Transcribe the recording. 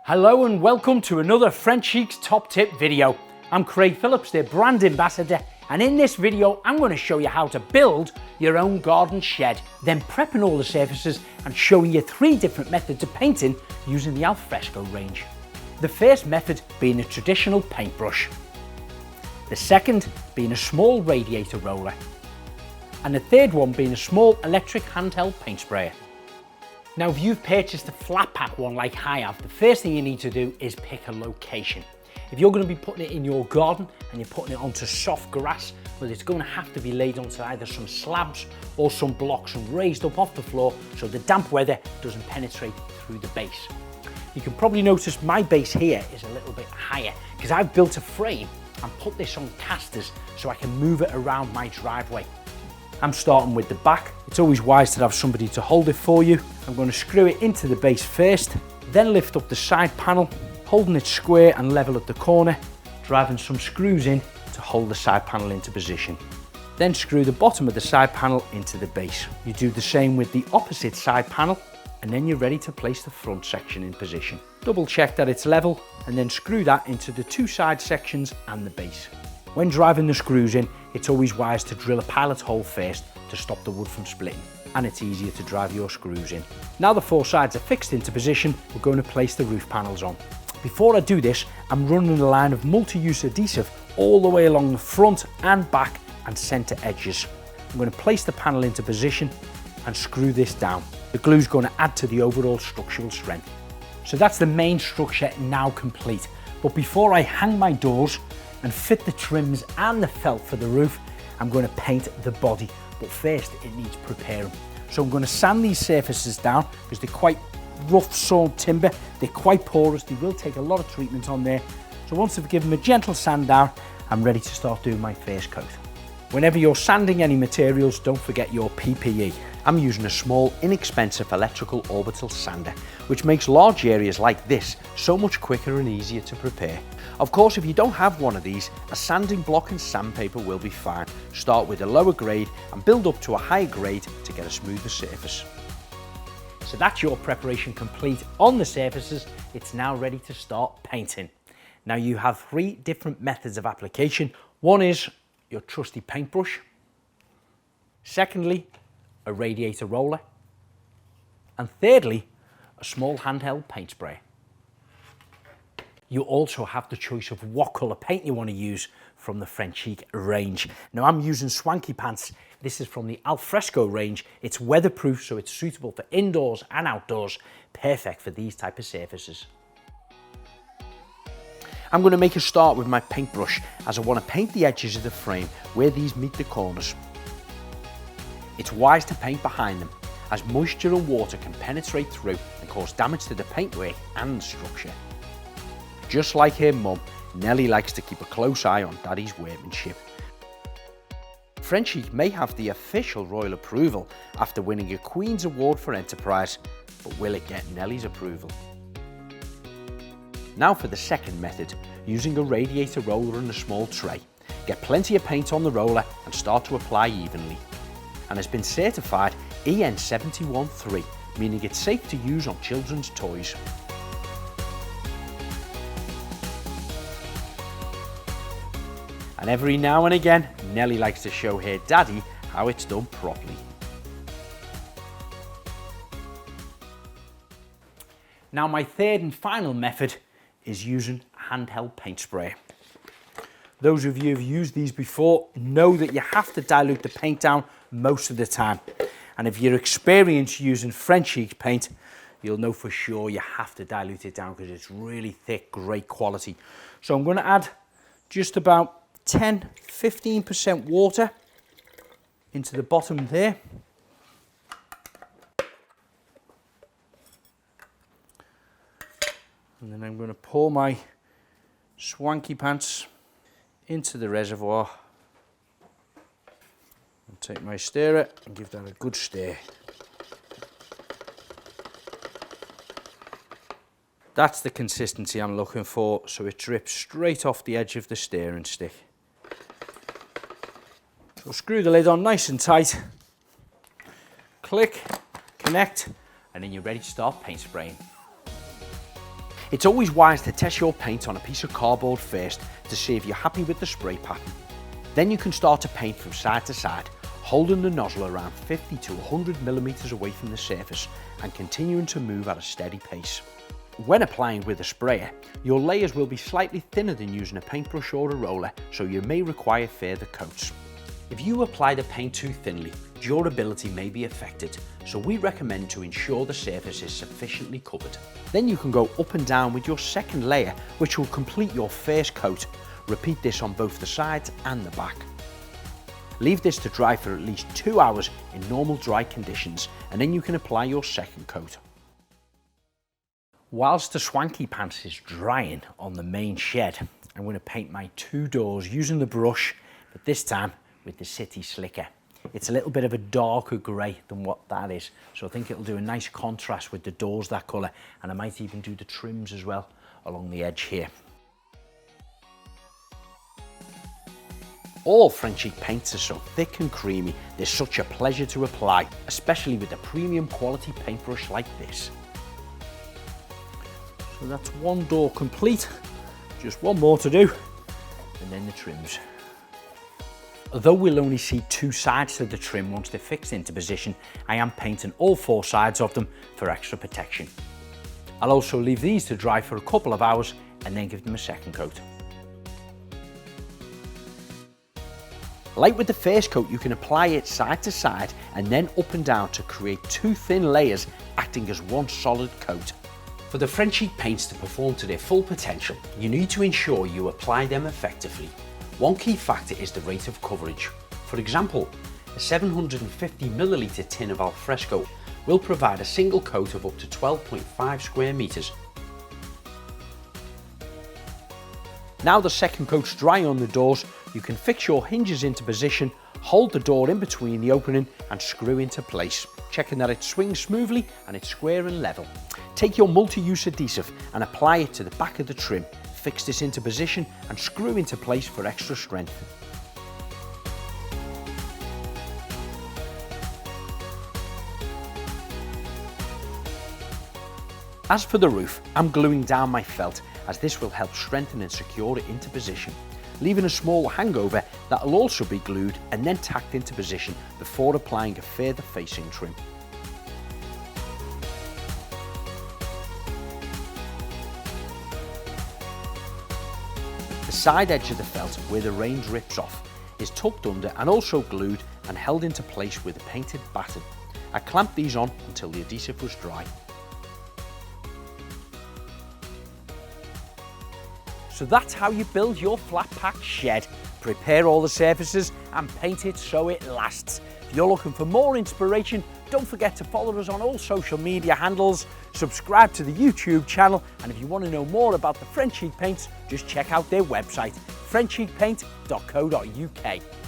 Hello and welcome to another Frenchic's Top Tip video. I'm Craig Phillips, their brand ambassador, and in this video I'm going to show you how to build your own garden shed, then prepping all the surfaces and showing you 3 different methods of painting using the alfresco range. The first method being a traditional paintbrush, the second being a small radiator roller, and the third one being a small electric handheld paint sprayer. Now, if you've purchased a flat pack one like I have, the first thing you need to do is pick a location. If you're going to be putting it in your garden and you're putting it onto soft grass, well, it's going to have to be laid onto either some slabs or some blocks and raised up off the floor so the damp weather doesn't penetrate through the base. You can probably notice my base here is a little bit higher because I've built a frame and put this on casters so I can move it around my driveway. I'm starting with the back. It's always wise to have somebody to hold it for you. I'm going to screw it into the base first, then lift up the side panel, holding it square and level at the corner, driving some screws in to hold the side panel into position. Then screw the bottom of the side panel into the base. You do the same with the opposite side panel, and then you're ready to place the front section in position. Double check that it's level, and then screw that into the 2 side sections and the base. When driving the screws in, it's always wise to drill a pilot hole first to stop the wood from splitting, and it's easier to drive your screws in. Now the 4 sides are fixed into position, we're going to place the roof panels on. Before I do this, I'm running a line of multi-use adhesive all the way along the front and back and centre edges. I'm going to place the panel into position and screw this down. The glue is going to add to the overall structural strength. So that's the main structure now complete. But before I hang my doors and fit the trims and the felt for the roof, I'm going to paint the body. But first it needs preparing. So I'm going to sand these surfaces down because they're quite rough sawn timber, they're quite porous, they will take a lot of treatment on there. So once I've given them a gentle sand down, I'm ready to start doing my first coat. Whenever you're sanding any materials, don't forget your PPE. I'm using a small, inexpensive electrical orbital sander, which makes large areas like this so much quicker and easier to prepare. Of course, if you don't have one of these, a sanding block and sandpaper will be fine. Start with a lower grade and build up to a higher grade to get a smoother surface. So that's your preparation complete on the surfaces. It's now ready to start painting. Now you have 3 different methods of application. One is your trusty paintbrush. Secondly, a radiator roller. And thirdly, a small handheld paint sprayer. You also have the choice of what colour paint you want to use from the Frenchic range. Now I'm using Swanky Pants. This is from the alfresco range. It's weatherproof, so it's suitable for indoors and outdoors. Perfect for these type of surfaces. I'm going to make a start with my paintbrush as I want to paint the edges of the frame where these meet the corners. It's wise to paint behind them as moisture and water can penetrate through and cause damage to the paintwork and the structure. Just like her mum, Nellie likes to keep a close eye on Daddy's workmanship. Frenchic may have the official royal approval after winning a Queen's Award for Enterprise, but will it get Nellie's approval? Now for the second method, using a radiator roller and a small tray. Get plenty of paint on the roller and start to apply evenly. And has been certified EN 713, meaning it's safe to use on children's toys. And every now and again, Nellie likes to show her Daddy how it's done properly. Now my third and final method is using a handheld paint sprayer. Those of you who've used these before know that you have to dilute the paint down most of the time. And if you're experienced using Frenchic paint, you'll know for sure you have to dilute it down because it's really thick, great quality. So I'm going to add just about 10–15% water into the bottom there. And then I'm going to pour my Swanky Pants into the reservoir and take my stirrer and give that a good stir. That's the consistency I'm looking for, so it drips straight off the edge of the stirring stick. So screw the lid on nice and tight, click, connect, and then you're ready to start paint spraying. It's always wise to test your paint on a piece of cardboard first to see if you're happy with the spray pattern. Then you can start to paint from side to side, holding the nozzle around 50 to 100 millimeters away from the surface and continuing to move at a steady pace. When applying with a sprayer, your layers will be slightly thinner than using a paintbrush or a roller, so you may require further coats. If you apply the paint too thinly, durability may be affected, so we recommend to ensure the surface is sufficiently covered. Then you can go up and down with your second layer, which will complete your first coat. Repeat this on both the sides and the back. Leave this to dry for at least 2 hours in normal dry conditions, and then you can apply your second coat. Whilst the swanky pants is drying on the main shed, I'm going to paint my 2 doors using the brush, but this time with the City Slicker. It's a little bit of a darker grey than what that is, so I think it'll do a nice contrast with the doors that colour, and I might even do the trims as well along the edge here. All Frenchic paints are so thick and creamy, they're such a pleasure to apply, especially with a premium quality paintbrush like this. So that's one door complete, just one more to do, and then the trims. Although we'll only see 2 sides to the trim once they're fixed into position, I am painting all 4 sides of them for extra protection. I'll also leave these to dry for a couple of hours and then give them a second coat. Like with the first coat, you can apply it side to side and then up and down to create 2 thin layers acting as one solid coat. For the Frenchic paints to perform to their full potential, you need to ensure you apply them effectively. One key factor is the rate of coverage. For example, a 750ml tin of alfresco will provide a single coat of up to 12.5 square meters. Now the second coat's dry on the doors, you can fix your hinges into position, hold the door in between the opening and screw into place, checking that it swings smoothly and it's square and level. Take your multi-use adhesive and apply it to the back of the trim. Fix this into position and screw into place for extra strength. As for the roof, I'm gluing down my felt, as this will help strengthen and secure it into position, leaving a small hangover that will also be glued and then tacked into position before applying a further facing trim. The side edge of the felt, where the rain drips off, is tucked under and also glued and held into place with a painted batten. I clamped these on until the adhesive was dry. So that's how you build your flat pack shed. Prepare all the surfaces and paint it so it lasts. If you're looking for more inspiration, don't forget to follow us on all social media handles, subscribe to the YouTube channel, and if you want to know more about the Frenchic paints, just check out their website, frenchicpaint.co.uk.